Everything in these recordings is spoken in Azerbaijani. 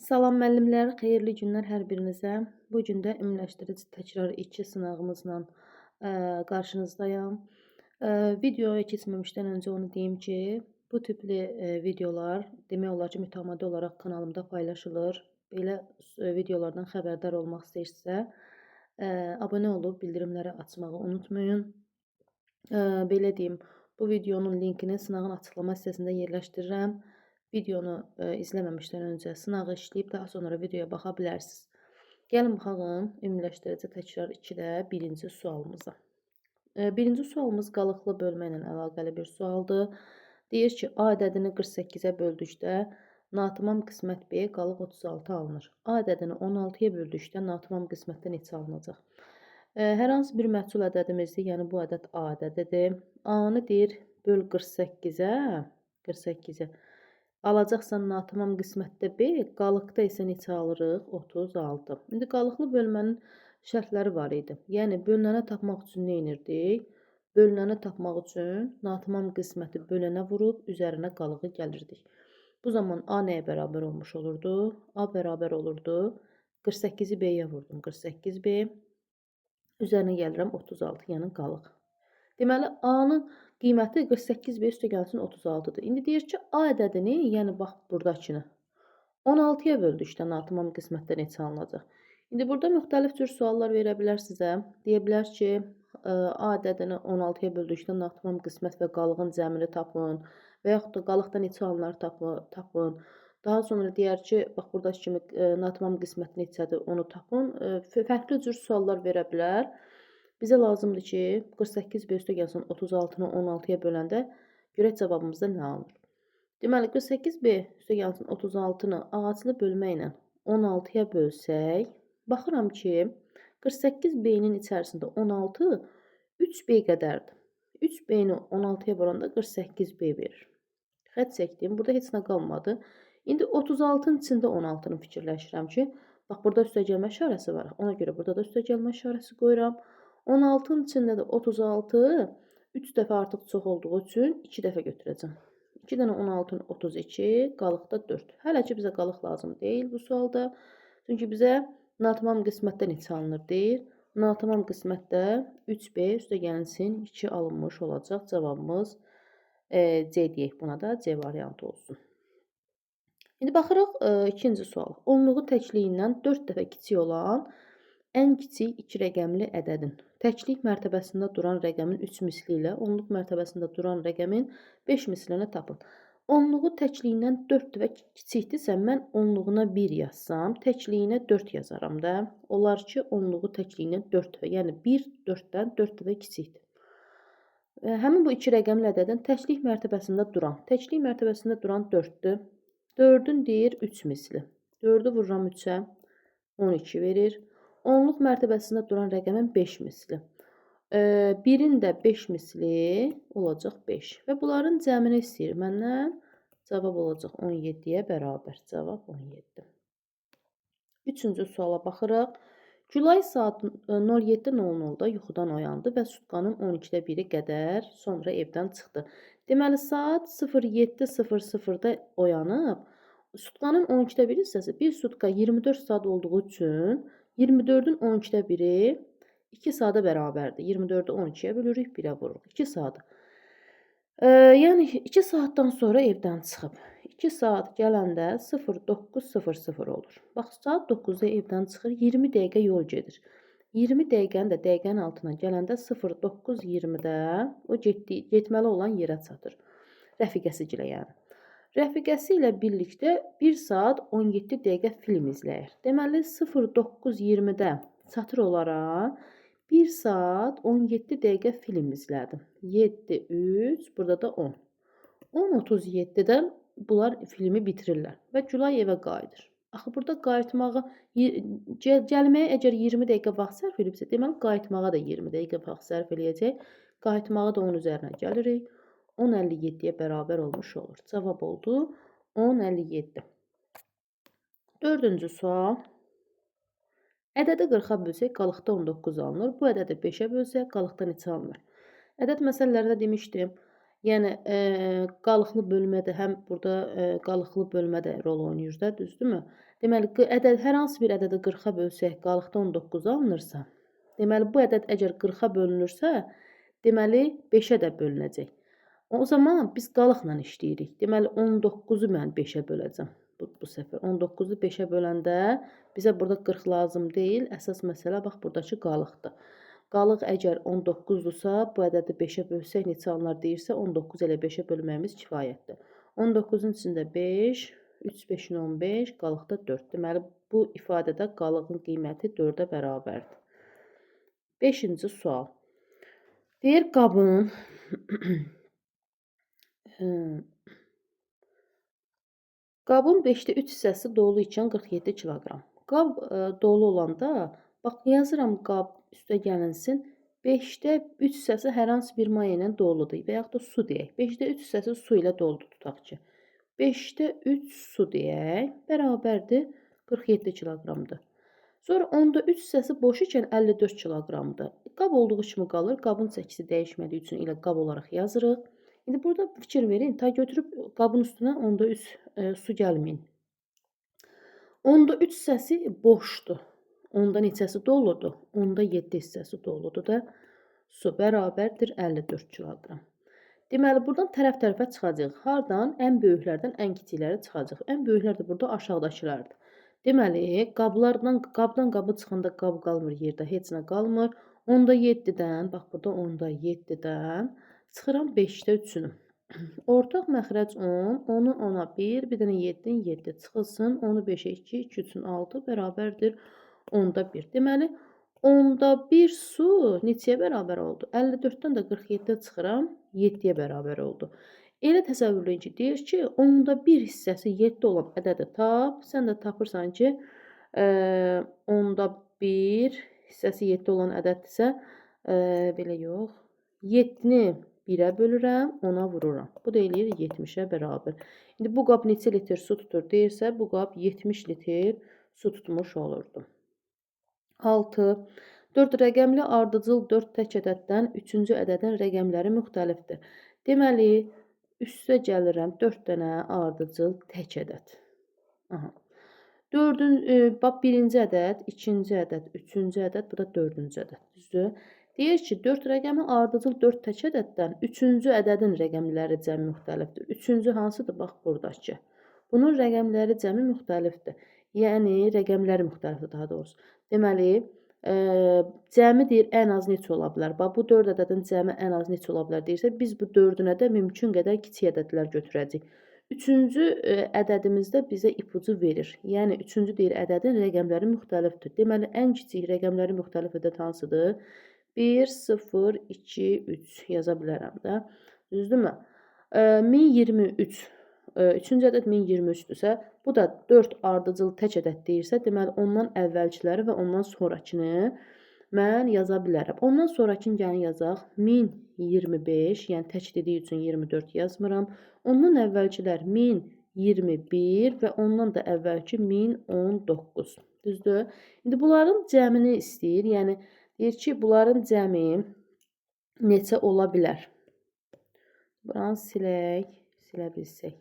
Salam müəllimlər, xeyirli günlər hər birinizə. Bu gün də ümumiləşdirici təkrar 2 sınağımızla qarşınızdayam. Videoya keçməmişdən öncə onu deyim ki, bu tipli videolar demək olar ki, mütəmadi olaraq kanalımda paylaşılır. Belə videolardan xəbərdar olmaq istəyirsinizsə, abunə olub bildirimləri açmağı unutmayın. Belə deyim, bu videonun linkini sınağın açıqlama hissəsində yerləşdirirəm. Videonu izləməmişdən öncə sınağı işləyib daha sonra videoya baxa bilərsiniz. Gəlin baxalım ümumiləşdirici təkrar 2-də birinci sualımıza. Birinci sualımız qalıqlı bölmə ilə əlaqəli bir sualdır. Deyir ki, A ədədini 48-ə böldükdə natamam qismət B qalıq 36 alınır. A ədədini 16-ya böldükdə natamam qismətdə neçə alınacaq? Hər hansı bir məhsul ədədimizdir, yəni bu ədəd A ədədidir. A-nı deyir böl 48-ə. Alacaqsan natamam qismətdə B, qalıqda isə neçə alırıq? 36. İndi qalıqlı bölmənin şərtləri var idi. Yəni, bölünənə tapmaq üçün nə edirdik? Bölünənə tapmaq üçün natamam qisməti bölənə vurub, üzərinə qalığı gəlirdik. Bu zaman A nəyə bərabər olmuş olurdu? A bərabər olurdu. 48-i B-yə vurdum. 48B. Üzərinə gəlirəm 36, yəni qalıq. Deməli, A-nın qiyməti 48B üstə gəlsin 36-dır. İndi deyir ki, A ədədini, yəni bax buradakını 16-ya böldükdə natamam qismətdə neçə alınacaq? İndi burada müxtəlif cür suallar verə bilər sizə. Deyə bilər ki, A ədədini 16-ya böldükdə natamam qismət və qalığın cəmini tapın və yaxud da qalıqda neçə alınır tapın. Daha sonra deyər ki, bax buradakı kimi natamam qismət neçədir onu tapın. Fərqli cür suallar verə bilər. Bizə lazımdır ki, 48B üstə gəlsin 36-nı 16-ya böləndə görək cavabımızda nə alınır. Deməli, 48B üstə gəlsin 36-nı ağaclı bölmə ilə 16-ya bölsək, baxıram ki, 48B-nin içərisində 16 3B qədərdir. 3B-ni 16-ya vuranda 48B verir. Xətt çəkdim, burada heç nə qalmadı. İndi 36-nın içində 16-nı fikirləşirəm ki, bax burada üstəgəlmə işarəsi var. Ona görə burada da üstəgəlmə işarəsi qoyuram. 16-nın içində də 36 3 dəfə artıq çox olduğu üçün 2 dəfə götürəcəm. 2 dənə 16-nın 32, qalıqda 4. Hələ ki bizə qalıq lazım deyil bu sualda. Çünki bizə natamam qismətdə neçə alınır deyir. Natamam qismətdə 3B üstə gəlinsin 2 alınmış olacaq. Cavabımız C deyək buna da C variantı olsun. İndi baxırıq ikinci sual. Onluğu təkliyindən 4 dəfə kiçik olan ən kiçik 2 rəqəmli ədədin təklik mərtəbəsində duran rəqəmin 3 misli ilə onluq mərtəbəsində duran rəqəmin 5 mislini tapın. Onluğu təkliyindən 4 dəfə kiçikdirsə, mən onluğuna 1 yazsam, təkliyinə 4 yazaram da. Olar ki, onluğu təkliyindən 4 dəfə, yəni 1 4-dən 4 dəfə kiçikdir. Həmin bu 2 rəqəmli ədədin təklik mərtəbəsində duran 4-dür. 4-ün deyir 3 misli. 4-ü vururam 3-ə, 12 verir. Onluq mərtəbəsində duran rəqəmin 5 misli. 1-in də 5 misli olacaq 5. Və bunların cəmini istəyir məndən. Cavab olacaq 17-yə bərabər. Cavab 17. Üçüncü suala baxırıq. Gülay saat 07:00-da yuxudan oyandı və sutkanın 12-də 1-i qədər sonra evdən çıxdı. Deməli, saat 07:00-da oyanıb, sutkanın 12-də 1 hissəsi, bir sutka 24 saat olduğu üçün 24-ün 12-də 1-i 2 saata bərabərdir. 24-ü 12-yə bölürük, 1-ə vururuq. 2 saat. Yəni 2 saatdan sonra evdən çıxıb. 2 saat gələndə 09:00 olur. Bax, saat 9-da evdən çıxır, 20 dəqiqə yol gedir. 20 dəqiqəni də dəqiqənin altına gələndə 09:20-də o getməli olan yerə çatır. Rəfiqəsi gilə yəni. Rəfiqəsi ilə birlikdə 1 saat 17 dəqiqə film izləyir. Deməli, 09:20-də çatır onlara 1 saat 17 dəqiqə film izlədim. 7, 3, burada da 10. 10:37-də bunlar filmi bitirirlər və Gülay evə qayıdır. Axı, burada qayıtmağa, gəlməyə əgər 20 dəqiqə vaxt sərf edibsə, deməli, qayıtmağa da 20 dəqiqə vaxt sərf eləyəcək. Qayıtmağa da 10 üzərinə gəlirik. 10:57-yə bərabər olmuş olur. Cavab oldu 10:57. Dördüncü sual. Ədədi 40-a bölsək, qalıqda 19 alınır. Bu ədədi 5-ə bölsək, qalıqda neçə alınır? Ədəd məsələlərində demişdim. Yəni, qalıqlı bölmədə həm burada, qalıqlı bölmə də rol oynayır da, düzdürmü? Deməli, hər hansı bir ədədi 40-a bölsək, qalıqda 19 alınırsa, deməli, bu ədəd əgər 40-a bölünürsə, deməli, 5-ə də bölünəcək. O zaman biz qalıqla işləyirik. Deməli, 19-u mən 5-ə böləcəm bu səfər. 19-u 5-ə böləndə bizə burada 40 lazım deyil. Əsas məsələ bax, buradakı qalıqdır. Qalıq əgər 19-dursa, bu ədədi 5-ə bölsək neçə alınar deyirsə, 19 ilə 5-ə bölməyimiz kifayətdir. 19-un içində 5, 3, 5-in 15, qalıqda 4. Deməli, bu ifadədə qalığın qiyməti 4-ə bərabərdir. 5-ci sual. Deyir, qabın qabın 5-də 3 hissəsi dolu ikən 47 kiloqram. Qab dolu olanda, bax, yazıram qab üstə gəlinsin. 5-də 3 hissəsi hər hansı bir maye ilə doludur və yaxud da su deyək. 5-də 3 hissəsi su ilə doludur, tutaq ki. 5-də 3 su deyək, bərabərdir 47 kiloqramdır. Sonra 10-da 3 hissəsi boş ikən 54 kiloqramdır. Qab olduğu kimi qalır. Qabın çəkisi dəyişmədiyi üçün ilə qab olaraq yazırıq. İndi burada fikir verin, ta götürüb qabın üstünə 10-da 3 su gəlməyin. 10-da 3 hissəsi boşdur. 10-da neçəsi doludur? 10-da 7 hissəsi doludur da su bərabərdir 54 kiloqram. Deməli, buradan tərəf-tərəfə çıxacaq. Hardan? Ən böyüklərdən ən kiçikləri çıxacaq. Ən böyüklər də burada aşağıdakılardır. Deməli, qabdan qabı çıxanda qab qalmır yerdə, heç nə qalmır. 10-da 7-dən, bax burada 10-da 7-dən çıxıram 5-də 3-ünü. Ortaq məxrəc 10, 10-u 10-a 1, bir dənə 7-dən 7 çıxılsın. 10-u 5-ə 2, 2 üçün 6 bərabərdir 10-da 1. Deməli, 10-da 1 su neçəyə bərabər oldu? 54-dən də 47-də çıxıram, 7-yə bərabər oldu. Elə təsəvvürləyin ki, deyir ki, 10-da 1 hissəsi 7 olan ədədi tap. Sən də tapırsan ki, 10-da 1 hissəsi 7 olan ədəddirsə, belə yox, 7-ni 1-ə bölürəm, 10-a vururam. Bu da eləyir 70-ə bərabər. İndi bu qab neçə litr su tutur deyirsə, bu qab 70 litr su tutmuş olurdu. 6. 4 rəqəmli ardıcıl 4 tək ədəddən 3-cü ədədin rəqəmləri müxtəlifdir. Deməli, üstə gəlirəm 4 dənə ardıcıl tək ədəd. Aha. Bax, birinci ədəd, ikinci ədəd, üçüncü ədəd, bu da dördüncü ədəd. Düzdür? Deyir ki, 4 rəqəmi ardıcıl 4 tək ədəddən 3-cü ədədin rəqəmləri cəmi müxtəlifdir. 3-cü hansıdır? Bax, buradakı. Bunun rəqəmləri cəmi müxtəlifdir. Yəni, rəqəmləri müxtəlifdir daha doğrusu. Deməli, cəmi deyir, ən az neçə ola bilər? Bax, bu 4 ədədin cəmi ən az neçə ola bilər deyirsə, biz bu 4-ünə də mümkün qədər kiçik ədədlər götürəcəyik. 3-cü ədədimizdə bizə ipucu verir. Yəni, 3-cü deyir, ədədin rəqəmləri müxtəlifdir. Deməli, ən kiçik rəqəmləri müxtəlif ədəd hansıdır? 1, 0, 2, 3 yaza bilərəm də. Düzdürmü? 1023. 3-cü ədəd 1023-dürsə, bu da 4 ardıcıl tək ədəd deyirsə, deməli, ondan əvvəlkiləri və ondan sonrakını mən yaza bilərəm. Ondan sonrakını gəlin yazaq. 1025, yəni tək dediyi üçün 24 yazmıram. Ondan əvvəlkilər 1021 və ondan da əvvəlki 1019. Düzdür? İndi bunların cəmini istəyir. Yəni, deyir ki, bunların cəmi neçə ola bilər? Buranı silək, silə bilsək.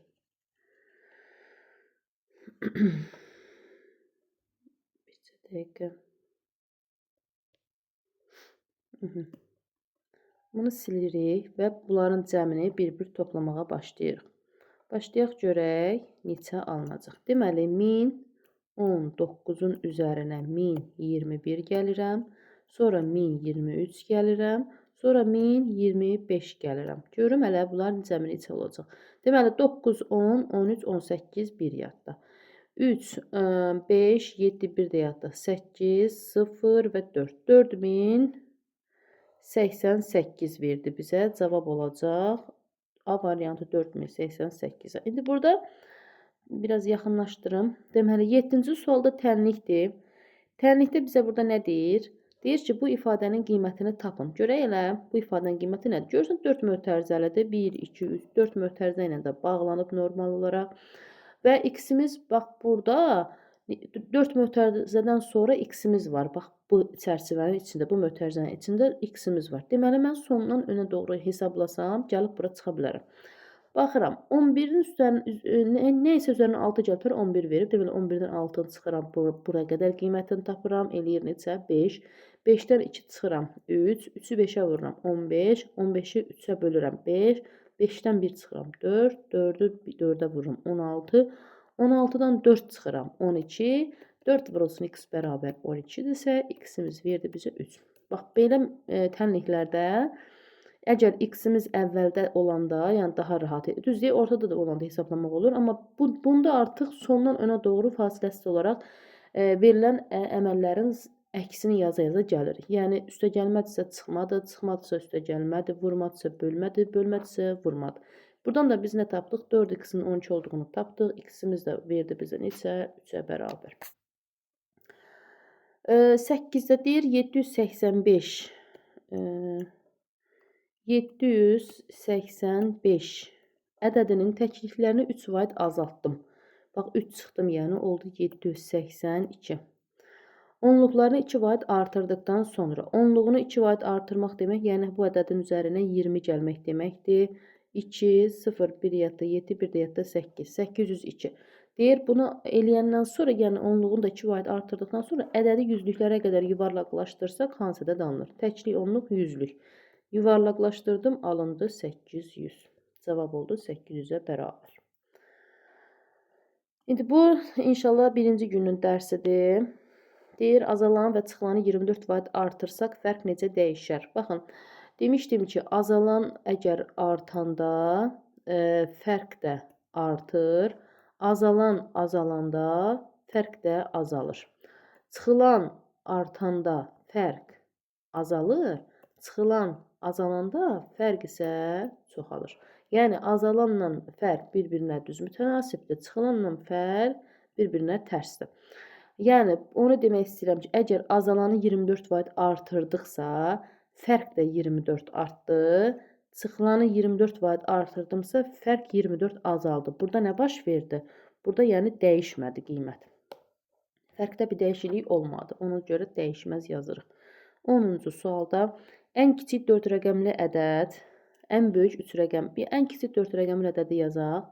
Bir dəqiqə. Bunu silirik və bunların cəmini bir-bir toplamağa başlayırıq. Başlayaq görək neçə alınacaq. Deməli, 1019-un üzərinə 1021 gəlirəm. Sonra 1023 gəlirəm. Sonra 1025 gəlirəm. Görüm hələ bunların cəmi neçə olacaq. Deməli, 9, 10, 13, 18 bir yadda. 3, 5, 7 bir də yadda. 8, 0 və 4. 4088 verdi bizə. Cavab olacaq. A variantı 4088. İndi burada biraz yaxınlaşdırım. Deməli, 7-ci sualda tənlikdir. Tənlikdə bizə burada nə deyir? Deyir ki, bu ifadənin qiymətini tapın. Görək elə bu ifadənin qiyməti nədir? Görürsən 4 mötərizəlidir. 1, 2, 3, 4 mötərizə ilə də bağlanıb normal olaraq. Və x-imiz bax burada 4 mötərizədən sonra x-imiz var. Bax, bu çərçivənin içində, bu mötərizənin içində x-imiz var. Deməli, mən sondan önə doğru hesablasam, gəlib bura çıxa bilərəm. Baxıram, 11-in nə isə üzərinə 6 gəlib 11 verib. Deməli, 11-dən 6-nı çıxıram, bura qədər qiymətini tapıram. Eləyir neçə? 5. 5-dən 2 çıxıram, 3. 3-ü 5-ə vururam, 15. 15-i 3-ə bölürəm, 5. 5-dən 1 çıxıram, 4. 4-ü 4-ə vururam, 16. 16-dan 4 çıxıram, 12. 4 vurulsun x bərabər 12-dirsə, x-imiz verdi bizə 3. Bax, belə tənliklərdə əgər x-imiz əvvəldə olanda, yəni daha rahat, düzdür, ortada da olanda hesablamaq olur. Amma bunda artıq sondan önə doğru fasiləsiz olaraq verilən əməllərin əksini yaza-yaza gəlirik. Yəni, üstə gəlmədirsə çıxmadır, çıxmadısa üstə gəlmədir, vurmadısa bölmədir, bölmədirsə vurmadır. Buradan da biz nə tapdıq? 4x-in 12 olduğunu tapdıq. X-imiz də verdi bizə neçə? 3-ə bərabər. 8-də deyir 785. 785 ədədinin təkliklərini 3 vaid azaltdım. Bax, 3 çıxdım, yəni oldu 782. Onluqlarını 2 vaid artırdıqdan sonra, onluğunu 2 vaid artırmaq demək, yəni bu ədədin üzərinə 20 gəlmək deməkdir. 2, 0, 1 yadda 7, 1 də yadda 8, 802. Deyir, bunu eləyəndən sonra, yəni onluğunu da 2 vaid artırdıqdan sonra ədədi yüzlüklərə qədər yuvarlaqlaşdırsaq, hansı ədəd alınır? Təklik, onluq, yüzlük. Yuvarlaqlaşdırdım, alındı 800. Cavab oldu 800-ə bərabər. İndi bu, inşallah birinci günün dərsidir. Deyir, azalan və çıxılanı 24 vaid artırsaq, fərq necə dəyişər? Baxın, demişdim ki, azalan əgər artanda fərq də artır. Azalan azalanda fərq də azalır. Çıxılan artanda fərq azalır. Çıxılan azalanda fərq isə çoxalır. Yəni, azalanla fərq bir-birinə düz mütənasibdir. Çıxılanla fərq bir-birinə tərsdir. Yəni, onu demək istəyirəm ki, əgər azalanı 24 vaid artırdıqsa, fərq də 24 artdı. Çıxılanı 24 vaid artırdımsa, fərq 24 azaldı. Burada nə baş verdi? Burada yəni dəyişmədi qiymət. Fərqdə bir dəyişiklik olmadı. Ona görə dəyişməz yazırıq. 10-cu sualda ən kiçik 4 rəqəmli ədəd, ən böyük 3 rəqəm. Ən kiçik 4 rəqəmli ədədi yazaq.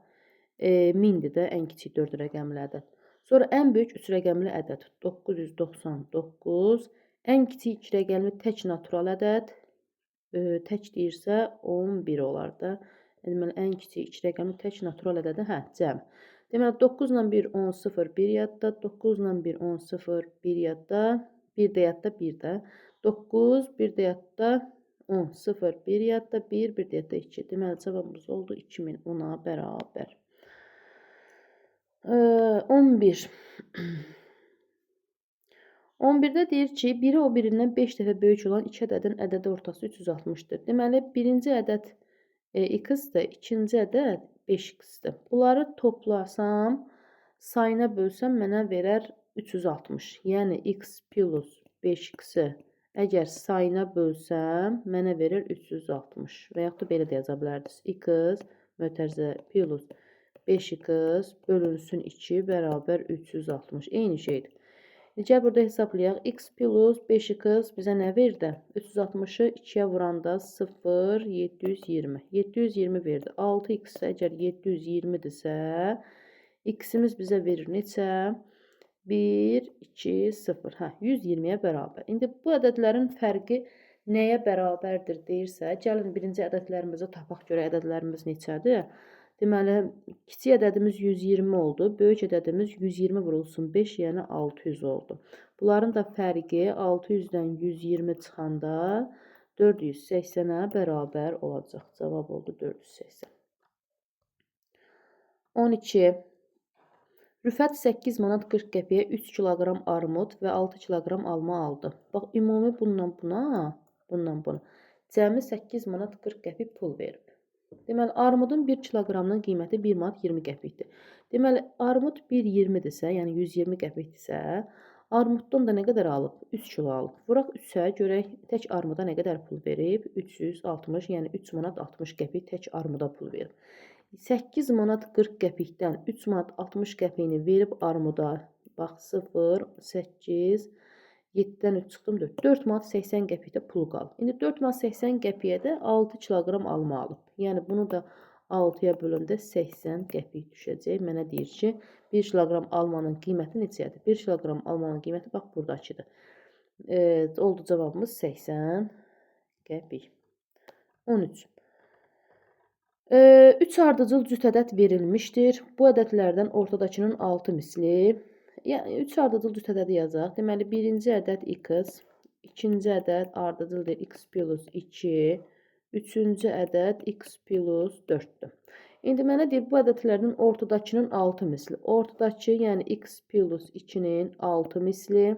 1000-dir də ən kiçik 4 rəqəmli ədəd. Sonra ən böyük 3 rəqəmli ədəd 999. Ən kiçik 2 rəqəmli tək natural ədəd tək deyirsə 11 olar da. Deməli, ən kiçik 2 rəqəmli tək natural ədədi cəm. Deməli, 9 ilə 1, 10, 0, 1 yadda. 9 ilə 1, 10, 0, 1 yadda. 1 də yadda, 1 də. 9, 1 də yadda, 10, 0, 1 yadda, 1, 1 də yadda 2. Deməli, cavabımız oldu 2010-a bərabər. 11. 11-də deyir ki, biri o birindən 5 dəfə böyük olan 2 ədədin ədədi ortası 360-dır. Deməli, birinci ədəd x-dir, ikinci ədəd 5x-dir. Bunları toplasam, sayına bölsəm mənə verər 360. Yəni, x plus 5x-i əgər sayına bölsəm, mənə verir 360. Və yaxud da belə də yaza bilərdiniz. X mötərizə plus 5x bölünsün 2 bərabər 360. Eyni şeydir. Gəl burada hesablayaq. X plus 5x bizə nə verdi? 360-ı 2-yə vuranda 0, 720. 720 verdi. 6x əgər 720-dirsə, x-imiz bizə verir neçə? 1, 2, 0. 120-yə bərabər. İndi bu ədədlərin fərqi nəyə bərabərdir deyirsə, gəlin birinci ədədlərimizi tapaq görə ədədlərimiz neçədir? Deməli, kiçik ədədimiz 120 oldu. Böyük ədədimiz 120 vurulsun 5, yəni 600 oldu. Bunların da fərqi 600-dən 120 çıxanda 480-ə bərabər olacaq. Cavab oldu 480. 12. Rüfət 8 manat 40 qəpiyə 3 kiloqram armud və 6 kiloqram alma aldı. Bax, ümumi bundan buna cəmi 8 manat 40 qəpik pul verib. Deməli, armudun 1 kiloqramının qiyməti 1 manat 20 qəpikdir. Deməli, armud 1,20-dirsə, yəni 120 qəpikdirsə, armuddan da nə qədər alıb? 3 kilo alıb. Vuraq 3-ə, görək tək armuda nə qədər pul verib? 360, yəni 3 manat 60 qəpik tək armuda pul verib. 8 manat 40 qəpikdən 3 manat 60 qəpiyini verib armuda Bax 0, 8, 7-dən 3 çıxdım 4. 4 manat 80 qəpik də pul qalıb. İndi 4 manat 80 qəpiyə də 6 kiloqram alma alıb. Yəni bunu da 6-ya böləndə 80 qəpik düşəcək. Mənə deyir ki, 1 kiloqram almanın qiyməti neçədir? 1 kiloqram almanın qiyməti bax buradakıdır. Oldu cavabımız 80 qəpik. 13. 3 ardıcıl cüt ədəd verilmişdir. Bu ədədlərdən ortadakının 6 misli. Yəni 3 ardıcıl cüt ədədi yazaq. Deməli, birinci ədəd x, ikinci ədəd ardıcıldır x plus 2, üçüncü ədəd x plus 4-dür. İndi mənə deyir, bu ədədlərdən ortadakının 6 misli. Ortadakı, yəni x plus 2-nin 6 misli.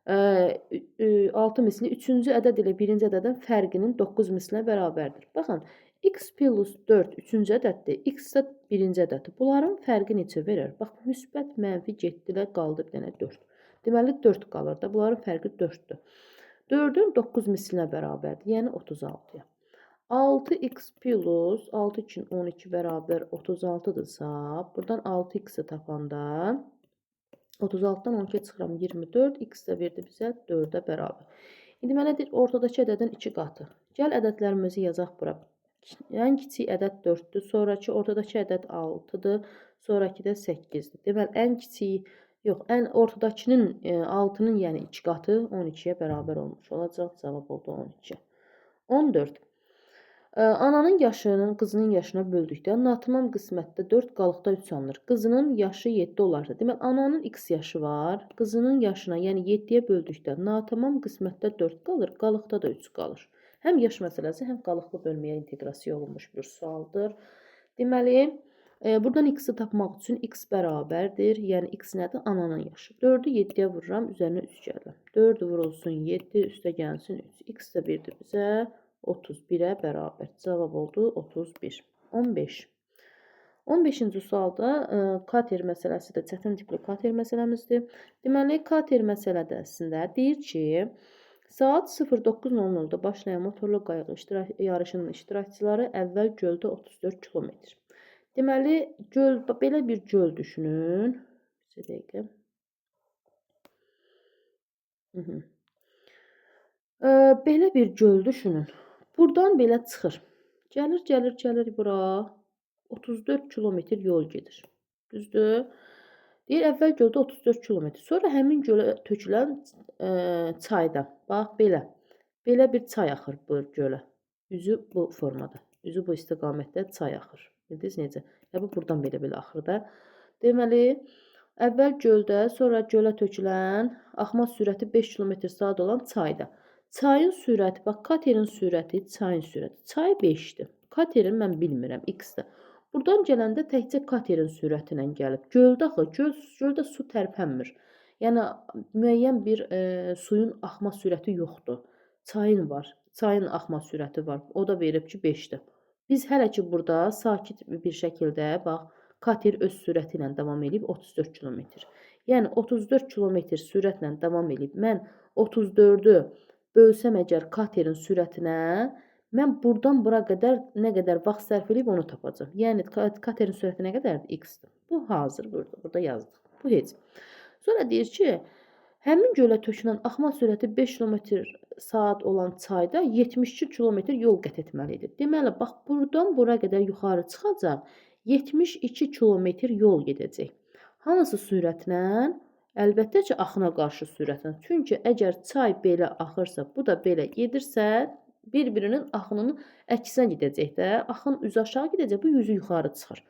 6 misli üçüncü ədəd ilə birinci ədədin fərqinin 9 mislinə bərabərdir. Baxın, x plus 4 üçüncü ədəddir, x isə birinci ədəddir. Bunların fərqi neçə verir? Bax, müsbət mənfi getdilər, qaldı bir dənə 4. Deməli, 4 qalır da, bunların fərqi 4-dür. 4-ün 9 mislinə bərabərdir, yəni 36-ya. 6x plus 6 üçün 12 bərabər 36-dırsa, buradan 6x-i tapanda 36-dan 12-yə çıxıram 24, x də verdi bizə 4-ə bərabər. İndi mənə deyir, ortadakı ədədin 2 qatı. Gəl ədədlərimizi yazaq bura. Ən kiçik ədəd 4-dür, sonraki ortadakı ədəd 6-dır, sonraki də 8-dir. Deməli, ən kiçik, yox, ən ortadakının 6-nın yəni 2 qatı 12-yə bərabər olmuş olacaq. Cavab oldu 12. 14. Ananın yaşının qızının yaşına böldükdə natamam qismətdə 4, qalıqda 3 alınır. Qızının yaşı 7 olarsa, deməli ananın x yaşı var. Qızının yaşına, yəni 7-yə böldükdə natamam qismətdə 4 qalır, qalıqda da 3 qalır. Həm yaş məsələsi, həm qalıqlı bölməyə inteqrasiya olunmuş bir sualdır. Deməli, buradan x-i tapmaq üçün x bərabərdir. Yəni x nədir? Ananın yaşı. 4-ü 7-yə vururam, üzərinə 3 gəlirəm. 4 vurulsun 7, üstə gəlsin 3. X də verdi bizə 31-ə bərabər. Cavab oldu 31. 15. 15-ci sualda kater məsələsi də çətin tipli kater məsələmizdir. Deməli, kater məsələsində deyir ki, saat 09:00-da başlayan motorlu qayıq yarışının iştirakçıları əvvəl göldə 34 kilometr. Deməli, belə bir göl düşünün. Bir dəqiqə. Belə bir göl düşünün. Buradan belə çıxır. Gəlir bura. 34 kilometr yol gedir. Düzdür? Deyir, əvvəl göldə 34 kilometr. Sonra həmin gölə tökülən çayda. Bax, belə. Belə bir çay axır bu gölə. Üzü bu formada. Üzü bu istiqamətdə çay axır. Bildiniz necə? Bu buradan belə axır da. Deməli, əvvəl göldə, sonra gölə tökülən axma sürəti 5 km/saat olan çayda. Çayın sürəti, bax, katerin sürəti, çayın sürəti. Çay 5-dir. Katerin mən bilmirəm, x-dir. Buradan gələndə təkcə katerin sürəti ilə gəlib. Göldə axı, göldə su tərpənmir. Yəni, müəyyən bir suyun axma sürəti yoxdur. Çayın var, çayın axma sürəti var. O da verib ki, 5-dir. Biz hələ ki, burada sakit bir şəkildə, bax, kater öz sürəti ilə davam edib 34 kilometr. Yəni, 34 kilometr sürətlə davam edib. Mən 34-ü bölsəm əgər katerin sürətinə, mən buradan bura qədər nə qədər vaxt sərf edib onu tapacağım. Yəni, katerin sürəti nə qədərdir? X-dir. Bu hazır burada yazdıq. Bu heç. Sonra deyir ki, həmin gölə tökülən axma sürəti 5 km/saat olan çayda 72 km yol qət etməlidir. Deməli, bax, buradan bura qədər yuxarı çıxacaq, 72 km yol gedəcək. Hansı sürətlə? Əlbəttə ki, axına qarşı sürətlə. Çünki əgər çay belə axırsa, bu da belə gedirsə, bir-birinin axınının əksinə gedəcək də. Axın üzü aşağı gedəcək, bu yüzü yuxarı çıxır.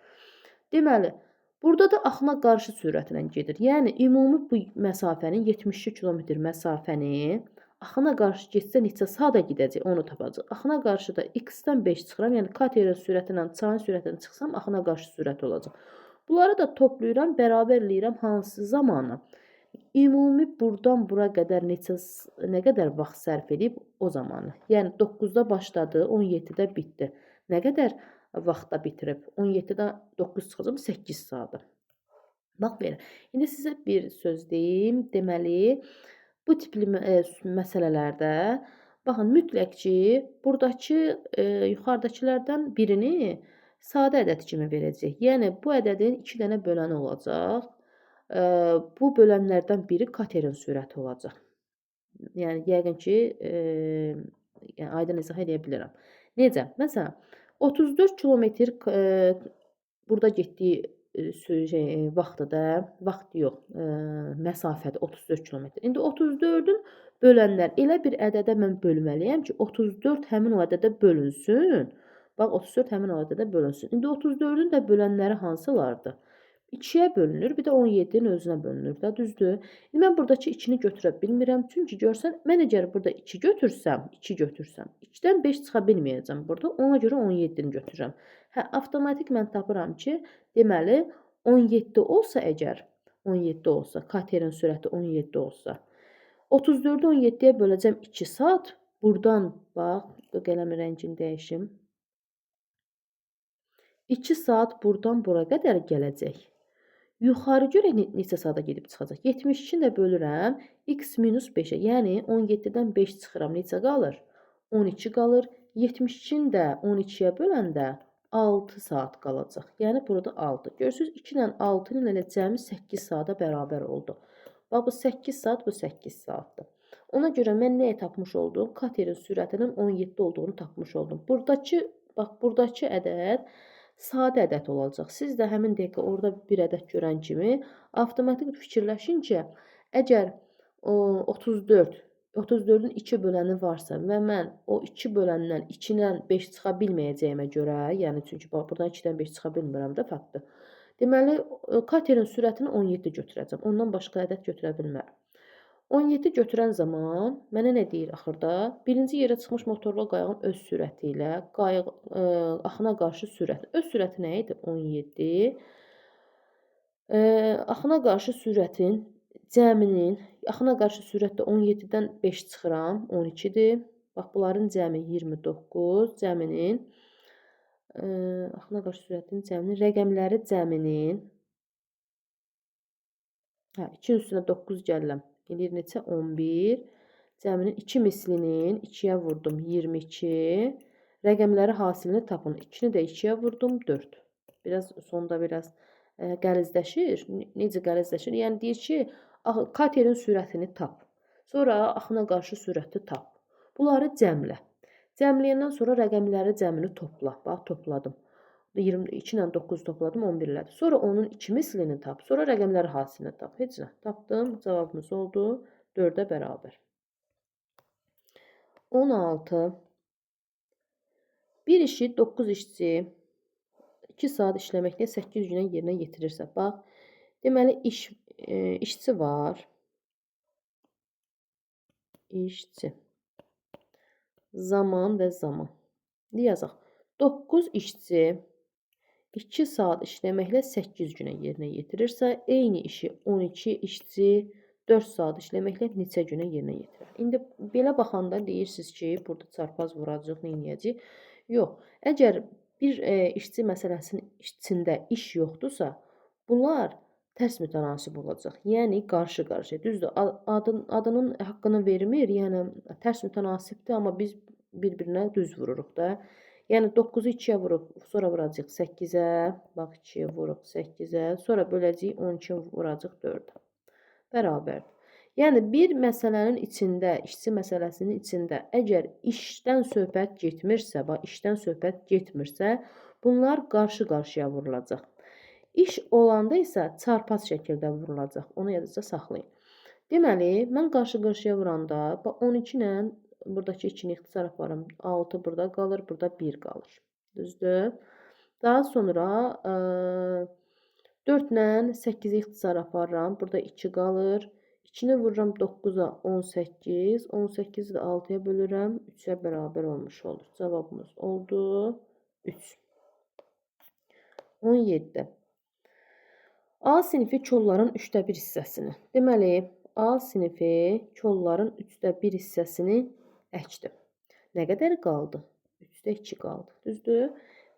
Deməli, burada da axına qarşı sürətlə gedir. Yəni, ümumi bu məsafənin 72 km məsafəni axına qarşı getsə neçə saata gedəcək, onu tapacaq. Axına qarşı da x-dən 5 çıxıram, yəni katerin sürəti ilə çayın sürətini çıxsam, axına qarşı sürət olacaq. Bunları da toplayıram, bərabərləyirəm hansı zamanı? Ümumi buradan bura qədər nə qədər vaxt sərf edib o zamanı. Yəni 9-da başladı, 17-də bitdi. Nə qədər vaxtda bitirib? 17-də 9 çıxacaq, 8 saata. Bax belə. İndi sizə bir söz deyim. Deməli, bu tipli məsələlərdə baxın, mütləq ki, buradakı yuxarıdakılardan birini sadə ədəd kimi verəcək. Yəni, bu ədədin 2 dənə böləni olacaq. Bu bölənlərdən biri katerin sürəti olacaq. Yəni yəqin ki, yəni aydın izah edə bilirəm. Necə? Məsələn, 34 kilometr burada getdiyi vaxtı da, vaxt yox, məsafədir 34 kilometr. İndi 34-ün bölənlər elə bir ədədə mən bölməliyəm ki, 34 həmin o ədədə bölünsün. Bax 34 həmin o ədədə bölünsün. İndi 34-ün də bölənləri hansılardır? 2-yə bölünür, bir də 17-nin özünə bölünür də, düzdür? İndi mən buradakı 2-ni götürə bilmirəm. Çünki görsən, mən əgər burada 2 götürsəm, 2-dən 5 çıxa bilməyəcəm burada. Ona görə 17-ni götürürəm. Hə, avtomatik mən tapıram ki, deməli 17 olsa əgər, 17 olsa, katerin sürəti 17 olsa, 34-ü 17-yə böləcəm 2 saat. Buradan, bax, qələmin rəngini dəyişim. 2 saat buradan bura qədər gələcək. Yuxarı görə neçə saata gedib çıxacaq? 72-ni də bölürəm x minus 5-ə. Yəni 17-dən 5 çıxıram. Neçə qalır? 12 qalır. 72-ni də 12-yə böləndə 6 saat qalacaq. Yəni burada 6. Görürsünüz 2 ilə 6-nın elə cəmi 8 saata bərabər oldu. Bax bu 8 saat, bu 8 saatdır. Ona görə mən nəyə tapmış oldum? Katerin sürətinin 17 olduğunu tapmış oldum. Buradakı ədəd sadə ədəd olacaq. Siz də həmin dəqiqə orada bir ədəd görən kimi avtomatik fikirləşin ki, əgər 34-ün 2 böləni varsa və mən o 2 böləndən 2-dən 5 çıxa bilməyəcəyimə görə, yəni çünki buradan 2-dən 5 çıxa bilmirəm də faktdır. Deməli, katerin sürətini 17 götürəcəm. Ondan başqa ədəd götürə bilmərəm. 17 götürən zaman mənə nə deyir axırda? Birinci yerə çıxmış motorlu qayığın öz sürəti ilə axına qarşı sürət. Öz sürəti nə idi? 17. Axına qarşı sürətin cəminin, axına qarşı sürətdə 17-dən 5 çıxıram, 12-dir. Bax, bunların cəmi 29, cəminin, axına qarşı sürətin cəminin, rəqəmləri cəminin, 2-nin üstünə 9 gəlirəm. Gelir neçə? 11. Cəminin 2 mislinin 2-yə vurdum 22. Rəqəmləri hasilini tapın. 2-ni də 2-yə vurdum 4. Sonda biraz qəlizləşir. Necə qəlizləşir? Yəni deyir ki, katerin sürətini tap. Sonra axına qarşı sürəti tap. Bunları cəmlə. Cəmləyəndən sonra rəqəmləri cəmini topla. Bax, topladım. 22 ilə 9 topladım, 11 elədi. Sonra onun 2 mislini tap. Sonra rəqəmləri hasilini tap. Heç nə. Tapdım. Cavabımız oldu 4-ə bərabər. 16. Bir işi 9 işçi 2 saat işləməklə 8 günə yerinə yetirirsə, bax, deməli işçi var. İşçi. Zaman və zaman. Yazaq. 9 işçi 2 saat işləməklə 8 günə yerinə yetirirsə, eyni işi 12 işçi 4 saat işləməklə neçə günə yerinə yetirir? İndi belə baxanda deyirsiniz ki, burada çarpaz vuracaq, nə edəcək? Yox. Əgər bir işçi məsələsinin içində iş yoxdursa, bunlar tərs mütənasib olacaq. Yəni qarşı-qarşıya. Düzdür, adının haqqını vermir, yəni tərs mütənasibdir, amma biz bir-birinə düz vururuq da. Yəni 9-u 2-yə vurub, sonra vuracaq 8-ə, bax 2-yə vurub 8-ə, sonra böləcəyik 12-yə vuracaq 4-ə. Bərabərdir. Yəni bir məsələnin içində, işçi məsələsinin içində əgər işdən söhbət getmirsə, bunlar qarşı-qarşıya vurulacaq. İş olanda isə çarpaz şəkildə vurulacaq. Onu yadınızda saxlayın. Deməli, mən qarşı-qarşıya vuranda 12 ilə buradakı 2-ni ixtisar aparım. 6 burada qalır, burada 1 qalır. Düzdür? Daha sonra 4 ilə 8-i ixtisar aparıram. Burada 2 qalır. 2-ni vururam 9-a 18. 18-i də 6-ya bölürəm. 3-ə bərabər olmuş olur. Cavabımız oldu 3. 17. A sinifi kolların 3də 1 hissəsini. Deməli, A sinifi kolların 3də 1 hissəsini əkdim. Nə qədər qaldı? 3də 2 qaldı. Düzdür?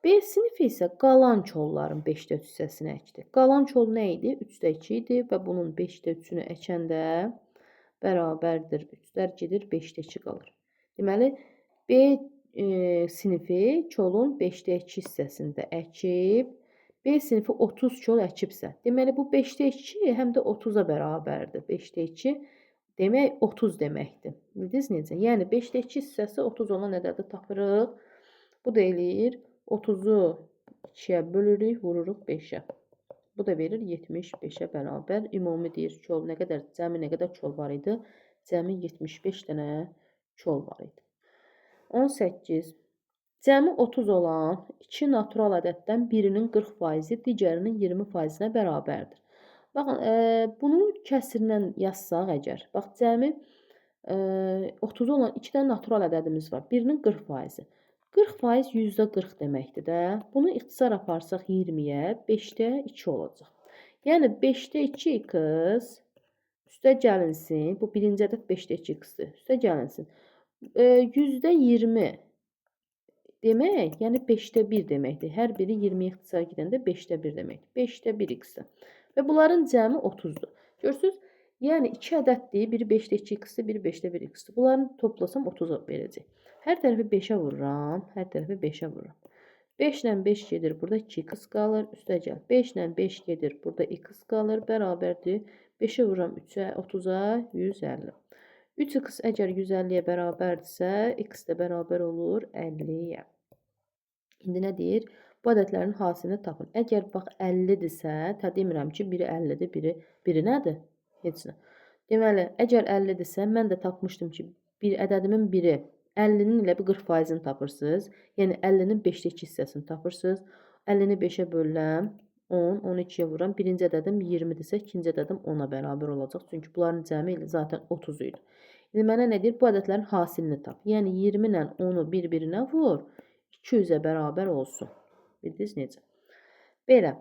B sinifi isə qalan kolların 5də 3 hissəsini əkdi. Qalan kol nə idi? 3də 2 idi və bunun 5də 3-ünü əkəndə bərabərdir. 3-lər gedir, 5də 2 qalır. Deməli, B sinifi kolun 5də 2 hissəsində əkib, B sinifi 30 kol əkibsə, deməli bu 5-də 2 həm də 30-a bərabərdir. 5-də 2 demək 30 deməkdir. Bildiniz necə? Yəni 5-də 2 hissəsi 30 olan ədədi tapırıq. Bu da eləyir 30-u 2-yə bölürük, vururuq 5-ə. Bu da verir 75-ə bərabər. Ümumi deyir kol nə qədər, cəmi nə qədər kol var idi? Cəmi 75 dənə kol var idi. 18. Cəmi 30 olan 2 natural ədəddən birinin 40%-i digərinin 20%-nə bərabərdir. Baxın, bunu kəsrlə yazsaq əgər, bax cəmi 30 olan 2 dənə natural ədədimiz var. Birinin 40%-i. 40% %40 deməkdir də. Bunu ixtisar aparsaq 20-yə, 5-də 2 olacaq. Yəni 5-də 2x üstə gəlinsin. Bu birinci ədəd 5-də 2x-dir. Üstə gəlinsin. %20 demək, yəni 5-də 1 deməkdir. Hər biri 20-yə ixtisar gedəndə 5-də 1 deməkdir. 5-də 1 x-dir. Və bunların cəmi 30-dur. Görürsünüz? Yəni 2 ədəddir. Biri 5-də 2 x-dir, biri 5-də 1 x-dir. Bunları toplasam 30 verəcək. Hər tərəfi 5-ə vururam. Hər tərəfi 5-ə vururam. 5 ilə 5 gedir. Burada 2x qalır. Üstə gəl. 5 ilə 5 gedir. Burada x qalır. Bərabərdir. 5-ə vururam 3-ə, 30-a 150. 3x əgər 150-yə bərabərdirsə, x də bərabər olur 50-yə. İndi nə deyir? Bu ədədlərin hasilini tapın. Əgər bax 50-dirsə, demirəm ki, biri 50-dir, biri nədir? Heç nə. Deməli, əgər 50-dirsə, mən də tapmışdım ki, bir ədədimin biri 50-nin ilə bir 40%-ni tapırsınız. Yəni 50-nin 5-də 2 hissəsini tapırsınız. 50-ni 5-ə bölürəm, 10, 12-yə vururam. Birinci ədədim 20-dirsə, ikinci ədədim 10-a bərabər olacaq. Çünki bunların cəmi ilə zaten 30 idi. İndi mənə nə deyir? Bu ədədlərin hasilini tap. Yəni 20 ilə 10-u bir-birinə vur, 200-ə bərabər olsun. Bildiniz necə? Belə.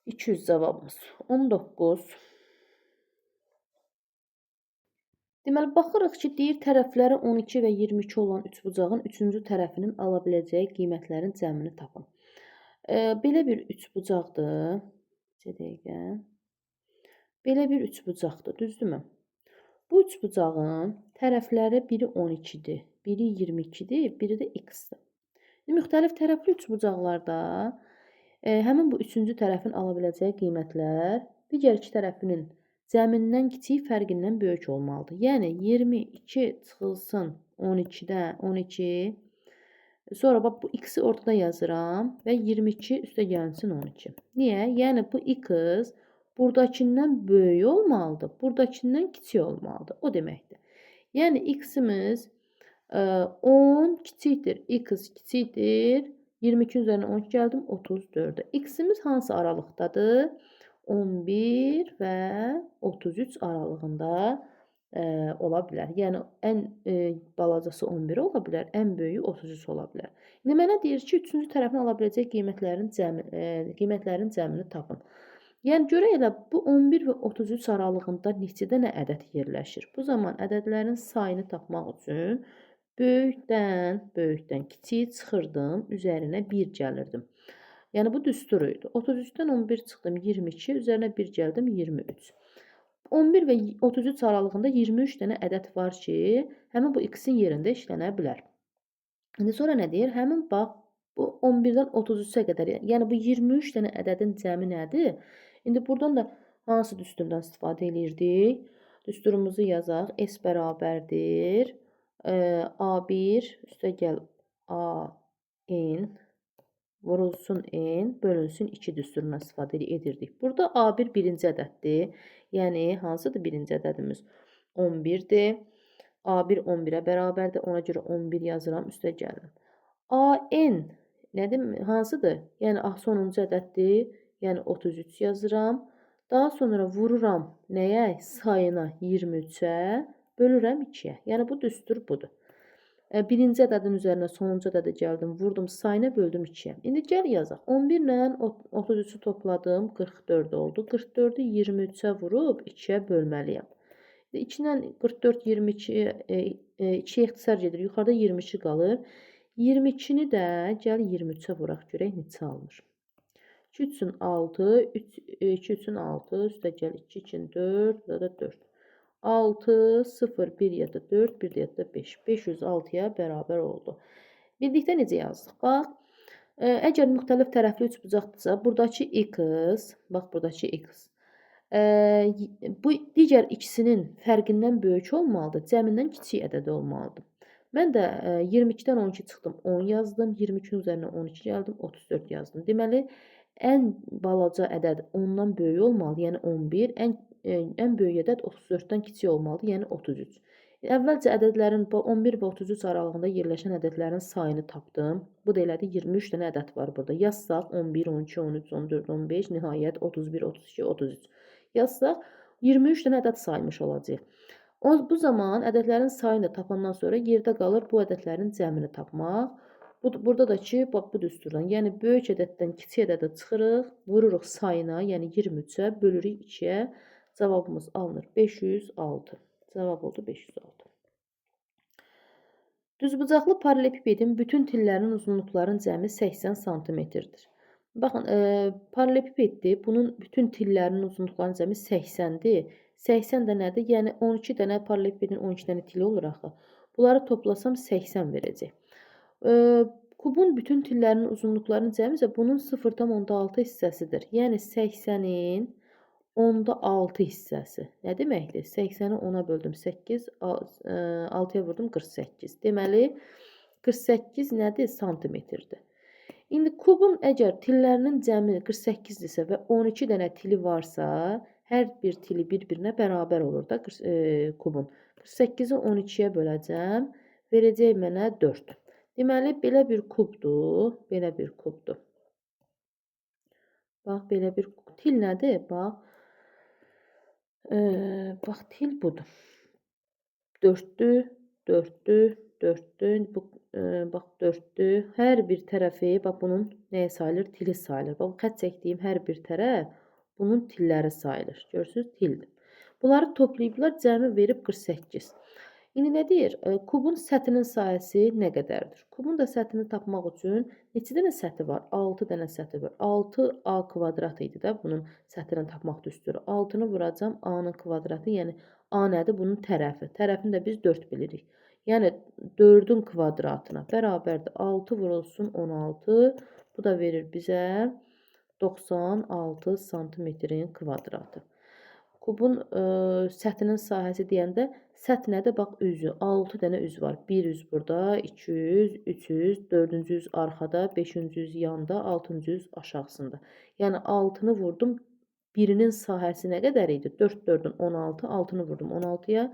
200 cavabımız. 19. Deməli, baxırıq ki, deyir tərəfləri 12 və 22 olan üçbucağın 3-cü tərəfinin ala biləcəyi qiymətlərin cəmini tapın. Belə bir üçbucaqdır. Dəqiqə. Belə bir üçbucaqdır, düzdürmü? Bu üçbucağın tərəfləri biri 12-dir, biri 22-dir, biri də x-dir. Müxtəlif tərəfli üçbucaqlarda həmin bu 3-cü tərəfin ala biləcəyi qiymətlər digər iki tərəfinin cəmindən kiçik, fərqindən böyük olmalıdır. Yəni 22 çıxılsın 12-dən 12. Sonra bax bu x-i ortada yazıram və 22 üstə gəlsin 12. Niyə? Yəni bu x buradakindən böyük olmalıdır, buradakindən kiçik olmalıdır. O deməkdir. Yəni x-imiz 10 kiçikdir, x kiçikdir. 22 üzərinə 12 gəldim, 34-də. X-imiz hansı aralıqdadır? 11 və 33 aralığında ola bilər. Yəni ən balacası 11 ola bilər, ən böyüyü 33 ola bilər. İndi mənə deyir ki, 3-cü tərəfin ala biləcək qiymətlərin cəmini tapın. Yəni görək elə bu 11 və 33 aralığında neçə dənə ədəd yerləşir? Bu zaman ədədlərin sayını tapmaq üçün böyükdən kiçik çıxırdım, üzərinə 1 gəlirdim. Yəni bu düstur idi. 33-dən 11 çıxdım, 22, üzərinə 1 gəldim, 23. 11 və 33 aralığında 23 dənə ədəd var ki, həmin bu x-in yerində işlənə bilər. İndi sonra nə deyir? Həmin bax, bu 11-dən 33-ə qədər, yəni bu 23 dənə ədədin cəmi nədir? İndi buradan da hansı düsturdan istifadə edirdik? Düsturumuzu yazaq. S bərabərdir. A1 üstə gəl AN vurulsun N bölünsün 2 düsturundan istifadə edirdik. Burada A1 birinci ədəddir. Yəni hansıdır birinci ədədimiz? 11-dir. A1 11-ə bərabərdir. Ona görə 11 yazıram, üstə gəlirəm. AN nədir? Hansıdır? Yəni sonuncu ədəddir. Yəni 33 yazıram. Daha sonra vururam nəyə? Sayına 23-ə. Bölürəm 2-yə. Yəni bu düstur budur. Birinci ədədin üzərinə sonuncu ədədə gəldim, vurdum sayına, böldüm 2-yə. İndi gəl yazaq. 11 ilə 33-ü topladım, 44 oldu. 44-ü 23-ə vurub 2-yə bölməliyəm. 2 ilə 44 22-yə 2-yə ixtisar gedir. Yuxarıda 22 qalır. 22-ni də gəl 23-ə vuraq, görək neçə alınır. 2 üçün 6, 2 üçün 6, üstə gəl 2 üçün 4, burada da 4. 6, 0, 1 ya da 4, 1 ya da 5. 506-ya bərabər oldu. Bildikdə necə yazdıq? Bax, Əgər müxtəlif tərəfli üçbucaqdırsa, buradakı x, bax buradakı x, bu digər ikisinin fərqindən böyük olmalıdır, cəmindən kiçik ədədi olmalıdır. Mən də 22-dən 12 çıxdım, 10 yazdım, 22-nin üzərinə 12 gəldim, 34 yazdım. Deməli, ən balaca ədəd 10-dan böyük olmalıdır, yəni 11, ən böyük ədəd 34-dən kiçik olmalıdır, yəni 33. Əvvəlcə ədədlərin 11 və 33 aralığında yerləşən ədədlərin sayını tapdım. Bu da elədi 23 dənə ədəd var burada. Yazsaq 11, 12, 13, 14, 15, nihayət 31, 32, 33. Yazsaq 23 dənə ədəd saymış olacağıq. Bu zaman ədədlərin sayını da tapandan sonra yerdə qalır bu ədədlərin cəmini tapmaq. Burada da ki, bax bu düsturdan, yəni böyük ədəddən kiçik ədədə çıxırıq, vururuq sayına, yəni 23-ə, bölürük 2-yə. Cavabımız alınır 506. Cavab oldu 506. Düzbucaqlı paralelipipedin bütün tillərinin uzunluqlarının cəmi 80 sm-dir. Baxın, paralelipipeddir. Bunun bütün tillərinin uzunluqlarının cəmi 80-dir. 80 də nədir? Yəni 12 dənə paralelipipedin 12 dənə tili olur axı. Bunları toplasam 80 verəcək. Kubun bütün tillərinin uzunluqlarının cəmi isə bunun 0,6 hissəsidir. Yəni 80-in 6 hissəsi. Nə deməkdir? 80-i 10-a böldüm 8, 6-ya vurdum 48. Deməli, 48 nədir? Santimetrdir. İndi kubun əgər tillərinin cəmi 48-dirsə və 12 dənə tili varsa, hər bir tili bir-birinə bərabər olur da kubun. 48-i 12-yə böləcəm, verəcək mənə 4. Deməli, belə bir kubdur, belə bir kubdur. Bax, belə bir til nədir? Bax, til budur. 4-dür, 4-dür, 4-dür, bax 4-dür. Hər bir tərəfi, bax bunun nəyə sayılır? Tili sayılır. Bax, xətt çəkdiyim hər bir tərəf bunun tilləri sayılır. Görürsünüz, tildir. Bunları toplayıblar, cəmi verib 48. İndi nə deyir? Kubun səthinin sahəsi nə qədərdir? Kubun da səthini tapmaq üçün neçə dənə səthi var? 6 dənə səthi var. 6a kvadrat idi də bunun səthini tapmaq düsturu. 6-nı vuracam a-nın kvadratı, yəni a nədir? Bunun tərəfi. Tərəfini də biz 4 bilirik. Yəni 4-ün kvadratına bərabərdir. 6 vurulsun 16. Bu da verir bizə 96 santimetrin kvadratı. Kubun səthinin sahəsi deyəndə, səth nədir? Bax, üzü. 6 dənə üz var. 1 üz burada, 2 üz, 3 üz, 4-cü üz arxada, 5-ci üz yanda, 6-cı üz aşağısında. Yəni 6-nı vurdum. Birinin sahəsi nə qədər idi? 4, 4-ün 16, 6-nı vurdum 16-ya.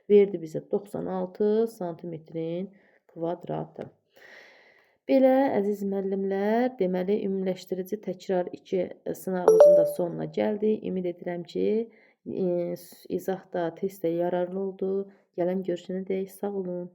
Verdi bizə 96 santimetrin kvadratı. Belə, əziz müəllimlər, deməli, ümumiləşdirici təkrar 2 sınavımızın da sonuna gəldik. Ümid edirəm ki, izah da, test də yararlı oldu. Gələn görüşənədək sağ olun.